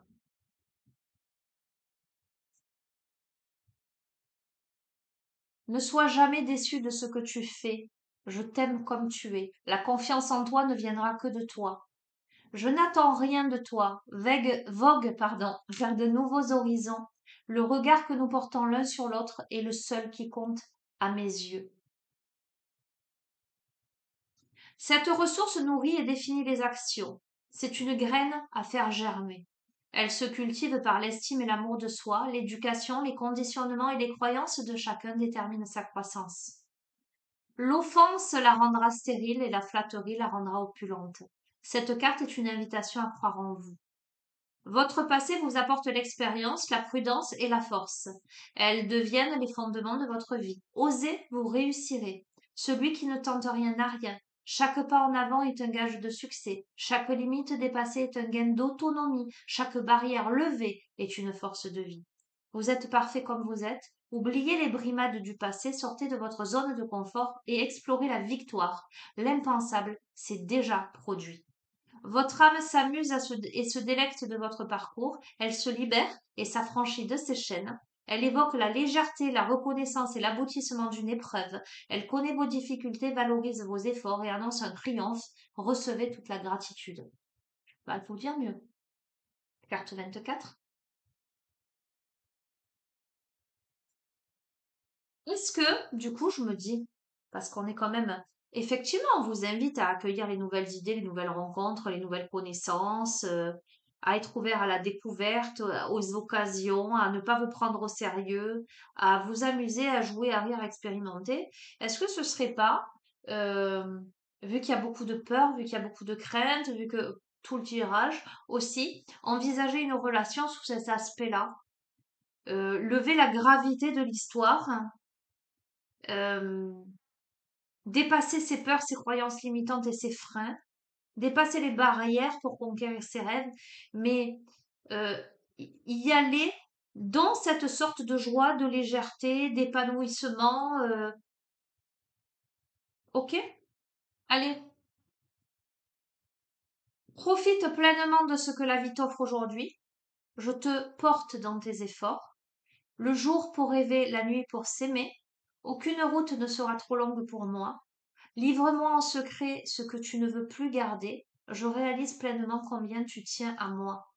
ne sois jamais déçu de ce que tu fais. Je t'aime comme tu es. La confiance en toi ne viendra que de toi. Je n'attends rien de toi. Vogue, pardon, vers de nouveaux horizons. Le regard que nous portons l'un sur l'autre est le seul qui compte à mes yeux. Cette ressource nourrit et définit les actions. C'est une graine à faire germer. Elle se cultive par l'estime et l'amour de soi, l'éducation, les conditionnements et les croyances de chacun déterminent sa croissance. L'offense la rendra stérile et la flatterie la rendra opulente. Cette carte est une invitation à croire en vous. Votre passé vous apporte l'expérience, la prudence et la force. Elles deviennent les fondements de votre vie. Osez, vous réussirez. Celui qui ne tente rien n'a rien. Chaque pas en avant est un gage de succès. Chaque limite dépassée est un gain d'autonomie. Chaque barrière levée est une force de vie. Vous êtes parfait comme vous êtes. Oubliez les brimades du passé, sortez de votre zone de confort et explorez la victoire. L'impensable s'est déjà produit. Votre âme s'amuse et se délecte de votre parcours, elle se libère et s'affranchit de ses chaînes. Elle évoque la légèreté, la reconnaissance et l'aboutissement d'une épreuve. Elle connaît vos difficultés, valorise vos efforts et annonce un triomphe. Recevez toute la gratitude. Bah, il faut dire mieux. Carte 24. Est-ce que, du coup, je me dis, parce qu'on est quand même, effectivement, on vous invite à accueillir les nouvelles idées, les nouvelles rencontres, les nouvelles connaissances, à être ouvert à la découverte, aux occasions, à ne pas vous prendre au sérieux, à vous amuser, à jouer, à rire, à expérimenter. Est-ce que ce serait pas, euh, vu qu'il y a beaucoup de peur, vu qu'il y a beaucoup de crainte, vu que tout le tirage aussi, envisager une relation sous cet aspect-là, lever la gravité de l'histoire, euh, dépasser ses peurs, ses croyances limitantes et ses freins, dépasser les barrières pour conquérir ses rêves, mais euh, y aller dans cette sorte de joie, de légèreté, d'épanouissement. Ok? Allez, profite pleinement de ce que la vie t'offre aujourd'hui. Je te porte dans tes efforts. Le jour pour rêver, la nuit pour s'aimer. Aucune route ne sera trop longue pour moi. Livre-moi en secret ce que tu ne veux plus garder. Je réalise pleinement combien tu tiens à moi.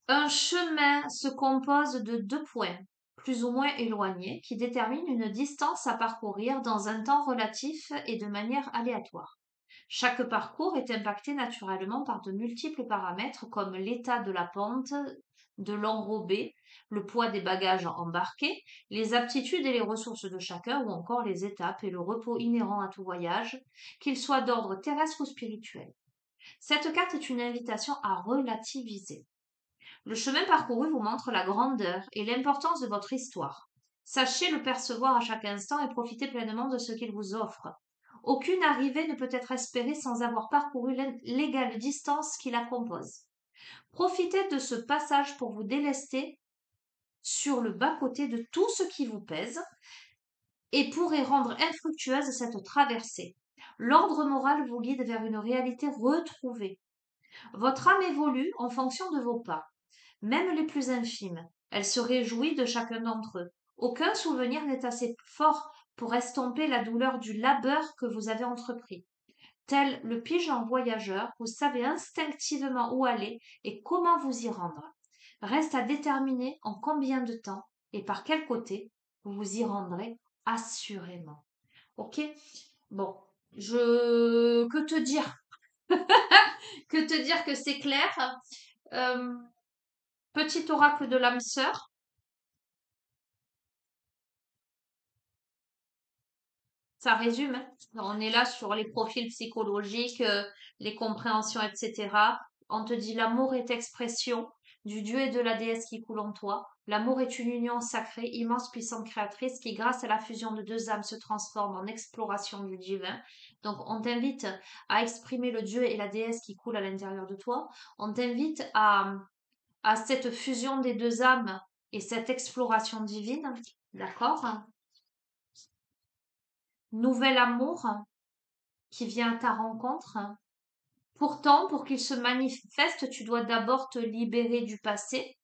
Un chemin se compose de deux points, plus ou moins éloignés, qui déterminent une distance à parcourir dans un temps relatif et de manière aléatoire. Chaque parcours est impacté naturellement par de multiples paramètres comme l'état de la pente, de l'enrobé, le poids des bagages embarqués, les aptitudes et les ressources de chacun ou encore les étapes et le repos inhérents à tout voyage, qu'ils soient d'ordre terrestre ou spirituel. Cette carte est une invitation à relativiser. Le chemin parcouru vous montre la grandeur et l'importance de votre histoire. Sachez le percevoir à chaque instant et profitez pleinement de ce qu'il vous offre. Aucune arrivée ne peut être espérée sans avoir parcouru l'égale distance qui la compose. Profitez de ce passage pour vous délester sur le bas-côté de tout ce qui vous pèse et pourrait rendre infructueuse cette traversée. L'ordre moral vous guide vers une réalité retrouvée. Votre âme évolue en fonction de vos pas, même les plus infimes. Elle se réjouit de chacun d'entre eux. Aucun souvenir n'est assez fort pour estomper la douleur du labeur que vous avez entrepris. Tel le pigeon voyageur, vous savez instinctivement où aller et comment vous y rendre. Reste à déterminer en combien de temps et par quel côté vous vous y rendrez assurément. Ok? Bon, que te dire? Que te dire que c'est clair? Euh, Petit oracle de l'âme sœur. Ça résume, hein. On est là sur les profils psychologiques, les compréhensions, etc. On te dit l'amour est expression du dieu et de la déesse qui coule en toi. L'amour est une union sacrée, immense, puissante, créatrice qui, grâce à la fusion de deux âmes, se transforme en exploration du divin. Donc, on t'invite à exprimer le dieu et la déesse qui coulent à l'intérieur de toi. On t'invite à cette fusion des deux âmes et cette exploration divine. D'accord? Nouvel amour qui vient à ta rencontre. Pourtant, pour qu'il se manifeste, tu dois d'abord te libérer du passé.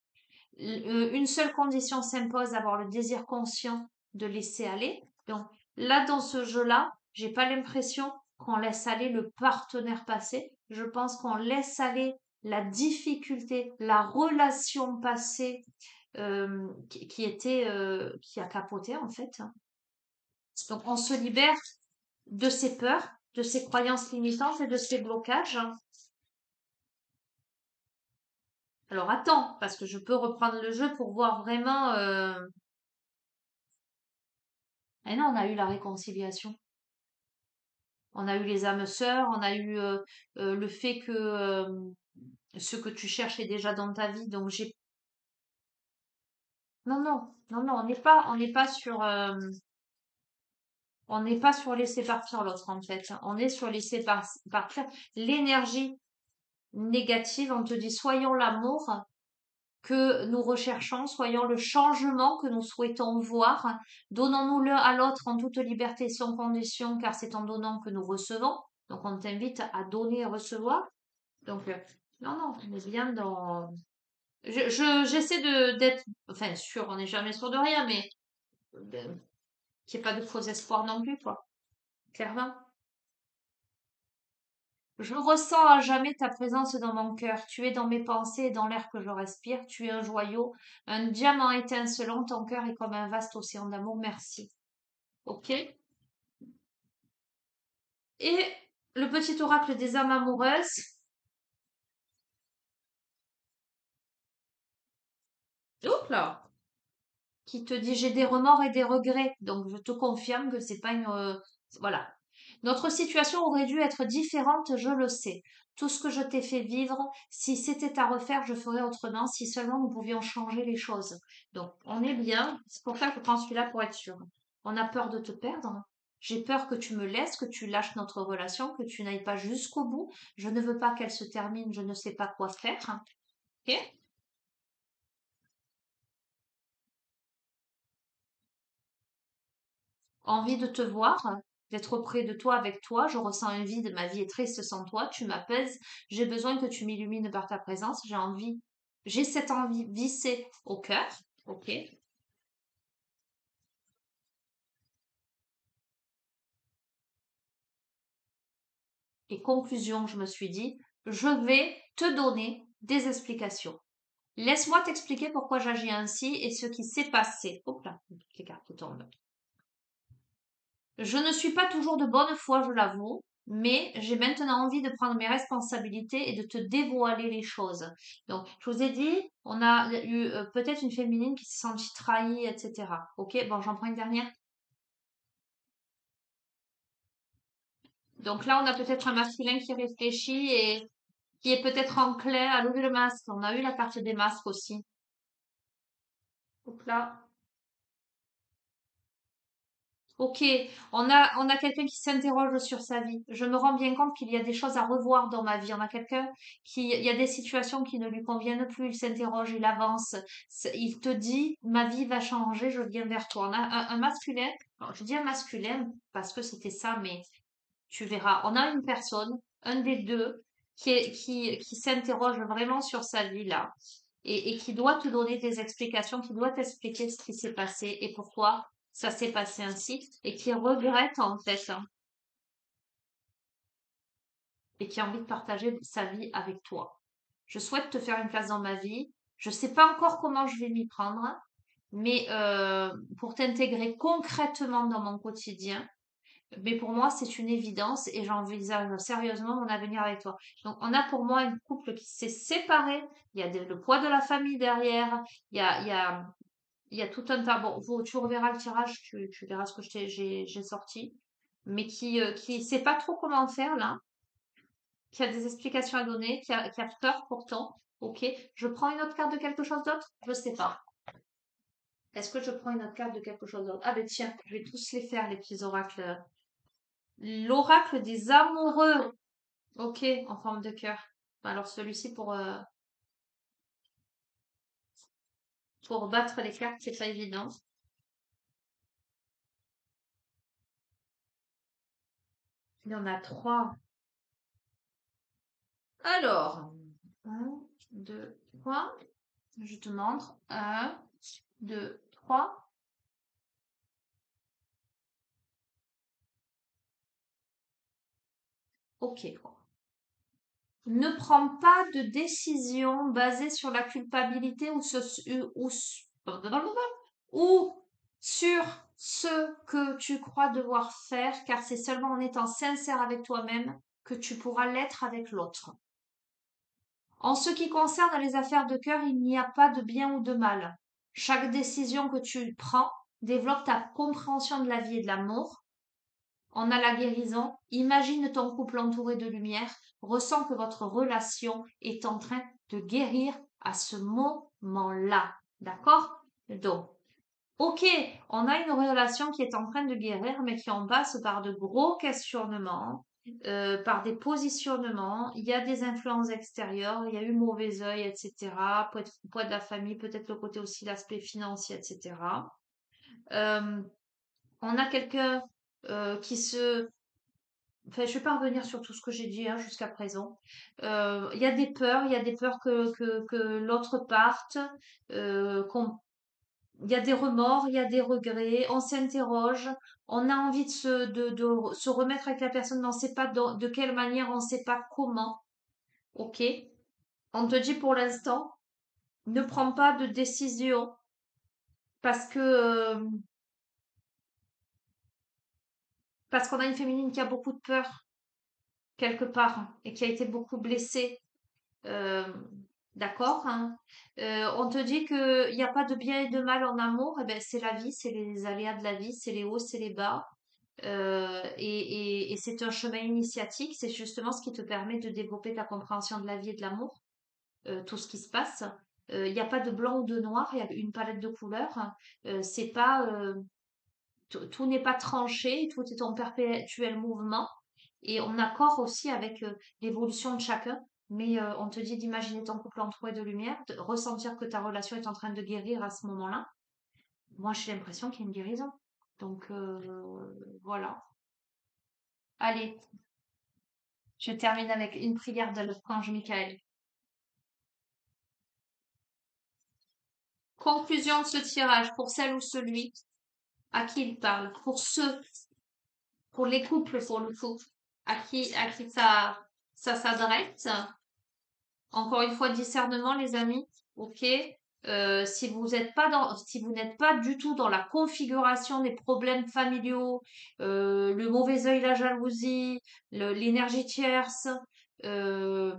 Une seule condition s'impose, avoir le désir conscient de laisser aller. Donc là, dans ce jeu-là, j'ai pas l'impression qu'on laisse aller le partenaire passé. Je pense qu'on laisse aller la difficulté, la relation passée qui a capoté en fait. Donc on se libère de ses peurs, de ses croyances limitantes et de ses blocages. Alors attends, parce que je peux reprendre le jeu pour voir vraiment. Eh non, on a eu la réconciliation. On a eu les âmes sœurs, on a eu le fait que ce que tu cherches est déjà dans ta vie. Donc j'ai. Non, non, non, non, on n'est pas sur. On n'est pas sur laisser partir l'autre, en fait. On est sur laisser partir l'énergie négative. On te dit, soyons l'amour que nous recherchons, soyons le changement que nous souhaitons voir. Donnons-nous l'un à l'autre en toute liberté et sans condition, car c'est en donnant que nous recevons. Donc, on t'invite à donner et recevoir. Donc, non, non, on est bien dans... J'essaie d'être, enfin, sûr, on n'est jamais sûr de rien, mais qu'il n'y ait pas de faux espoirs non plus, quoi. Clairement. Je ressens à jamais ta présence dans mon cœur. Tu es dans mes pensées et dans l'air que je respire. Tu es un joyau, un diamant étincelant. Ton cœur est comme un vaste océan d'amour. Merci. Ok? Et le petit oracle des âmes amoureuses. Oups là! Qui te dit j'ai des remords et des regrets. Donc je te confirme que c'est pas une voilà. Notre situation aurait dû être différente, je le sais. Tout ce que je t'ai fait vivre, si c'était à refaire, je ferais autrement, si seulement nous pouvions changer les choses. Donc on est bien, c'est pour ça que je prends celui-là pour être sûr. On a peur de te perdre. J'ai peur que tu me laisses, que tu lâches notre relation, que tu n'ailles pas jusqu'au bout. Je ne veux pas qu'elle se termine, je ne sais pas quoi faire. Ok? Envie de te voir, d'être auprès de toi, avec toi. Je ressens un vide, ma vie est triste sans toi. Tu m'apaises. J'ai besoin que tu m'illumines par ta présence. J'ai cette envie vissée au cœur. Ok. Et conclusion, je me suis dit, je vais te donner des explications. Laisse-moi t'expliquer pourquoi j'agis ainsi et ce qui s'est passé. Hop là, les cartes tombent. Je ne suis pas toujours de bonne foi, je l'avoue, mais j'ai maintenant envie de prendre mes responsabilités et de te dévoiler les choses. Donc, je vous ai dit, on a eu peut-être une féminine qui s'est sentie trahie, etc. Ok, bon, j'en prends une dernière. Donc là, on a peut-être un masculin qui réfléchit et qui est peut-être enclin à lever le masque. On a eu la carte des masques aussi. Hop là. Ok, on a quelqu'un qui s'interroge sur sa vie. Je me rends bien compte qu'il y a des choses à revoir dans ma vie. On a quelqu'un il y a des situations qui ne lui conviennent plus. Il s'interroge, il avance. Il te dit, ma vie va changer, je viens vers toi. On a un masculin. Alors, je dis un masculin parce que c'était ça, mais tu verras. On a une personne, un des deux, qui s'interroge vraiment sur sa vie là. Et qui doit te donner des explications, qui doit t'expliquer ce qui s'est passé et pourquoi ça s'est passé ainsi, et qui regrette en fait, hein, et qui a envie de partager sa vie avec toi. Je souhaite te faire une place dans ma vie. Je sais pas encore comment je vais m'y prendre, mais pour t'intégrer concrètement dans mon quotidien. Mais pour moi, c'est une évidence et j'envisage sérieusement mon avenir avec toi. Donc, on a pour moi un couple qui s'est séparé. Il y a le poids de la famille derrière. Il y a tout un tas. Bon, tu reverras le tirage, tu verras ce que j'ai sorti. Mais qui sait pas trop comment faire là, qui a des explications à donner, qui a peur pourtant. Ok. Je prends une autre carte de quelque chose d'autre? Je sais pas. Est-ce que je prends une autre carte de quelque chose d'autre? Ah ben tiens, je vais tous les faire, les petits oracles. L'oracle des amoureux. Ok, en forme de cœur. Alors celui-ci pour battre les cartes, c'est pas évident. Il y en a trois. Alors, un, deux, trois. Je te montre. Un, deux, trois. Ok. Ne prends pas de décision basée sur la culpabilité ou sur ce que tu crois devoir faire, car c'est seulement en étant sincère avec toi-même que tu pourras l'être avec l'autre. En ce qui concerne les affaires de cœur, il n'y a pas de bien ou de mal. Chaque décision que tu prends développe ta compréhension de la vie et de l'amour. On a la guérison. Imagine ton couple entouré de lumière. Ressens que votre relation est en train de guérir à ce moment-là. D'accord? Donc, Ok, on a une relation qui est en train de guérir, mais qui en passe par de gros questionnements, par des positionnements. Il y a des influences extérieures, il y a eu mauvais œil, etc. Peut-être poids de la famille, peut-être le côté aussi l'aspect financier, etc. Euh, on a quelqu'un qui se... Enfin, je vais pas revenir sur tout ce que j'ai dit hein, jusqu'à présent. Il y a des peurs que l'autre parte, qu'on il y a des remords, il y a des regrets, on s'interroge, on a envie de se remettre avec la personne, mais on ne sait pas de quelle manière, on ne sait pas comment. Ok? On te dit pour l'instant, ne prends pas de décision parce que parce qu'on a une féminine qui a beaucoup de peur quelque part hein, et qui a été beaucoup blessée. Euh, d'accord, hein. On te dit qu'il n'y a pas de bien et de mal en amour, eh ben, c'est la vie, c'est les aléas de la vie, c'est les hauts, c'est les bas. Et c'est un chemin initiatique, c'est justement ce qui te permet de développer ta compréhension de la vie et de l'amour, tout ce qui se passe. Il n'y a pas de blanc ou de noir, il y a une palette de couleurs. C'est pas, tout n'est pas tranché, tout est en perpétuel mouvement. Et on accorde aussi avec l'évolution de chacun. Mais on te dit d'imaginer ton couple entouré de lumière, de ressentir que ta relation est en train de guérir à ce moment-là. Moi, j'ai l'impression qu'il y a une guérison. Donc, voilà. Allez, je termine avec une prière de l'archange Michael. Conclusion de ce tirage pour celle ou celui à qui il parle, pour ceux, pour les couples pour le coup, à qui ça s'adresse. Encore une fois, discernement, les amis. Ok. Si vous n'êtes pas si vous n'êtes pas du tout dans la configuration des problèmes familiaux, le mauvais œil, la jalousie, l'énergie tierce, euh,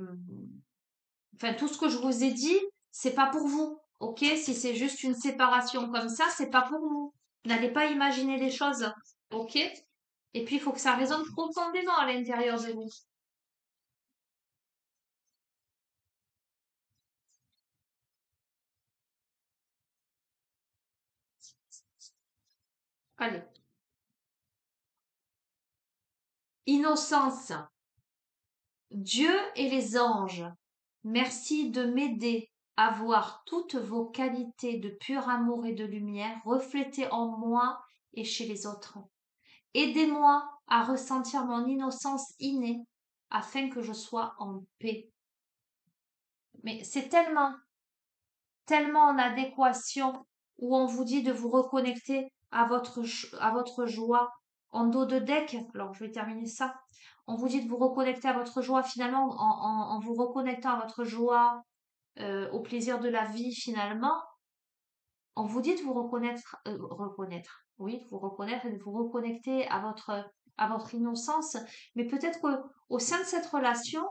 enfin tout ce que je vous ai dit, c'est pas pour vous. Ok, si c'est juste une séparation comme ça, c'est pas pour vous. N'allez pas imaginer les choses. Ok. Et puis il faut que ça résonne profondément à l'intérieur de vous. Allez. Innocence. Dieu et les anges, merci de m'aider à voir toutes vos qualités de pur amour et de lumière reflétées en moi et chez les autres. Aidez-moi à ressentir mon innocence innée afin que je sois en paix. Mais c'est tellement en adéquation où on vous dit de vous reconnecter à votre joie en dos de deck. Alors, je vais terminer ça. On vous dit de vous reconnecter à votre joie finalement en vous reconnectant à votre joie, au plaisir de la vie finalement. On vous dit de vous reconnaître, oui, de vous reconnaître et de vous reconnecter à votre innocence. Mais peut-être qu'au sein de cette relation,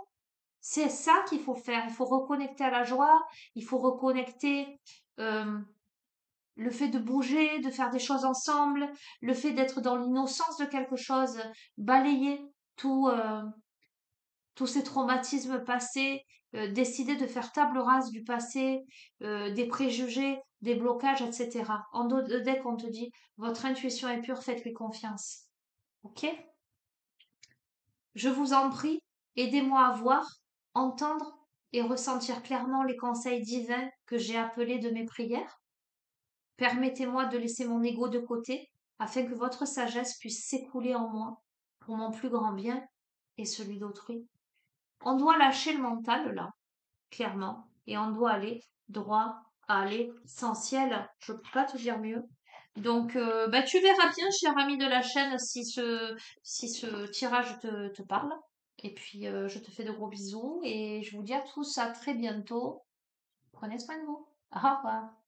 c'est ça qu'il faut faire. Il faut reconnecter à la joie, il faut reconnecter euh, le fait de bouger, de faire des choses ensemble, le fait d'être dans l'innocence de quelque chose, balayer tout, tous ces traumatismes passés, décider de faire table rase du passé, des préjugés, des blocages, etc. En dos de deck, on te dit, votre intuition est pure, faites-lui confiance. Ok? Je vous en prie, aidez-moi à voir, entendre et ressentir clairement les conseils divins que j'ai appelés de mes prières. Permettez-moi de laisser mon ego de côté afin que votre sagesse puisse s'écouler en moi pour mon plus grand bien et celui d'autrui. On doit lâcher le mental là, clairement, et on doit aller droit à l'essentiel. Je ne peux pas te dire mieux. Donc, bah, tu verras bien, cher ami de la chaîne, si ce tirage te parle. Et puis, je te fais de gros bisous et je vous dis à tous à très bientôt. Prenez soin de vous. Au revoir.